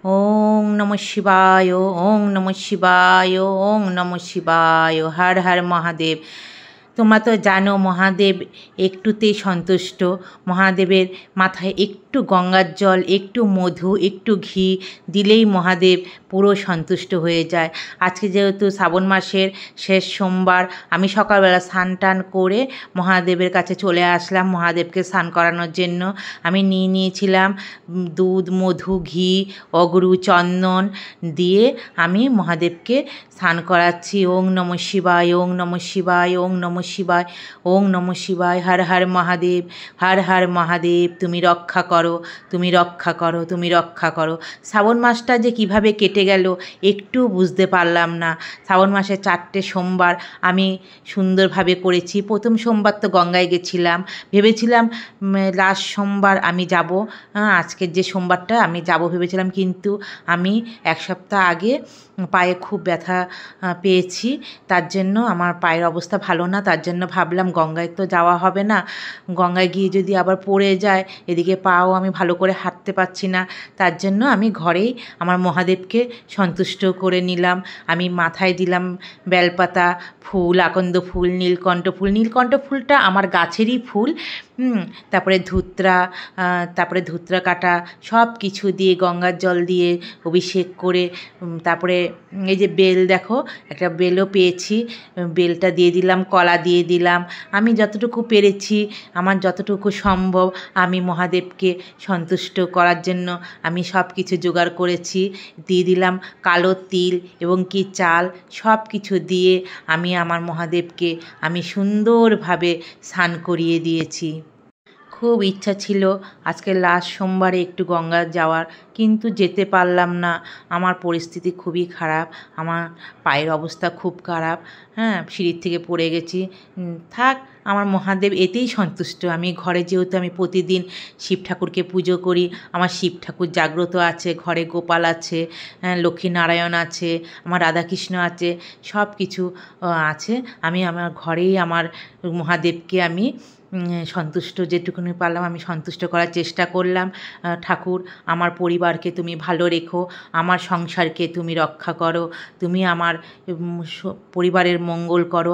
ওং নমঃ শিবায়, ওং নমঃ শিবায়, ওং নমঃ শিবায়। হর হর মহাদেব। তোমরা তো জানো মহাদেব একটুতেই সন্তুষ্ট। মহাদেবের মাথায় একটু গঙ্গার জল, একটু মধু, একটু ঘি দিলেই মহাদেব পুরো সন্তুষ্ট হয়ে যায়। আজকে যেহেতু শ্রাবণ মাসের শেষ সোমবার, আমি সকালবেলা স্নান টান করে মহাদেবের কাছে চলে আসলাম মহাদেবকে স্নান করানোর জন্য। আমি নিয়ে নিয়েছিলাম দুধ, মধু, ঘি, অগরু, চন্দন দিয়ে আমি মহাদেবকে স্নান করাচ্ছি। ওং নমঃ শিবায়, ওং নমঃ শিবায়, ওং নমঃ শিবায়, ওং নমঃ শিবায়। হর হর মহাদেব, হর হর মহাদেব। তুমি রক্ষা করো, তুমি রক্ষা করো, তুমি রক্ষা করো। শ্রাবণ মাসটা যে কিভাবে কেটে গেল একটু বুঝতে পারলাম না। শ্রাবণ মাসে 4টে সোমবার আমি সুন্দরভাবে করেছি। প্রথম সোমবার তো গঙ্গায় গেছিলাম, ভেবেছিলাম লাস্ট সোমবার আমি যাব, আজকের যে সোমবারটা আমি যাব ভেবেছিলাম, কিন্তু আমি 1 সপ্তাহ আগে পায়ে খুব ব্যথা পেয়েছি। তার জন্য আমার পায়ের অবস্থা ভালো না, তার জন্য ভাবলাম গঙ্গায় তো যাওয়া হবে না, গঙ্গায় গিয়ে যদি আবার পড়ে যায়, এদিকে পাও আমি ভালো করে হাঁটতে পারছি না। তার জন্য আমি ঘরেই আমার মহাদেবকে সন্তুষ্ট করে নিলাম। আমি মাথায় দিলাম বেলপাতা, ফুল, আকন্দ ফুল, নীলকণ্ঠ ফুল। নীলকণ্ঠ ফুলটা আমার গাছেরই ফুল। তারপরে ধুতরা কাটা সব কিছু দিয়ে গঙ্গার জল দিয়ে অভিষেক করে, তারপরে এই যে বেল, দেখো একটা বেলও পেয়েছি, বেলটা দিয়ে দিলাম, কলা দিয়ে দিলাম। আমি যতটুকু পেরেছি, আমার যতটুকু সম্ভব আমি মহাদেবকে সন্তুষ্ট করার জন্য আমি সব কিছু জোগাড় করেছি। দিয়ে দিলাম কালো তিল এবং কি চাল, সব কিছু দিয়ে আমি আমার মহাদেবকে আমি সুন্দরভাবে স্নান করিয়ে দিয়েছি। খুব ইচ্ছা ছিল আজকে লাস্ট সোমবারে একটু গঙ্গা যাওয়ার, কিন্তু যেতে পারলাম না। আমার পরিস্থিতি খুবই খারাপ, আমার পায়ের অবস্থা খুব খারাপ, সিঁড়ির থেকে পড়ে গেছি। থাক, আমার মহাদেব এতেই সন্তুষ্ট। আমি ঘরে যেহেতু আমি প্রতিদিন শিব ঠাকুরকে পুজো করি, আমার শিব ঠাকুর জাগ্রত আছে, ঘরে গোপাল আছে, লক্ষ্মীনারায়ণ আছে, আমার রাধাকৃষ্ণ আছে, সব কিছু আছে। আমি আমার ঘরেই আমার মহাদেবকে আমি সন্তুষ্ট যেটুকুনি পারলাম আমি সন্তুষ্ট করার চেষ্টা করলাম। ঠাকুর, আমার পরিবারকে তুমি ভালো রেখো, আমার সংসারকে তুমি রক্ষা করো, তুমি আমার পরিবারের মঙ্গল করো,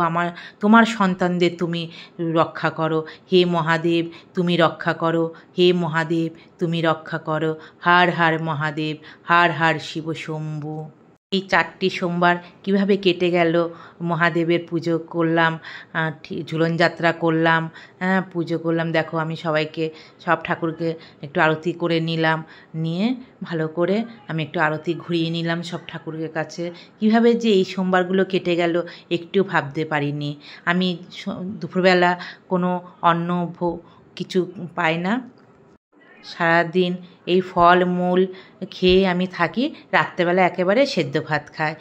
তোমার সন্তানদের তুমি রক্ষা করো। হে মহাদেব, তুমি রক্ষা করো, হে মহাদেব, তুমি রক্ষা করো। হর হর মহাদেব, হর হর শিব শম্ভু। এই 4টি সোমবার কিভাবে কেটে গেল, মহাদেবের পুজো করলাম, ঝুলন যাত্রা করলাম, পুজো করলাম। দেখো আমি সব ঠাকুরকে একটু আরতি করে নিলাম, নিয়ে ভালো করে আমি একটু আরতি ঘুরিয়ে নিলাম সব ঠাকুরের কাছে। কিভাবে যে এই সোমবারগুলো কেটে গেল একটু ভাবতে পারিনি। আমি দুপুরবেলা কোনো অন্ন কিছু পাই না, সারাদিন এই ফল মূল খেয়ে আমি থাকি, রাত্রেবেলা একেবারে সেদ্ধ ভাত খাই।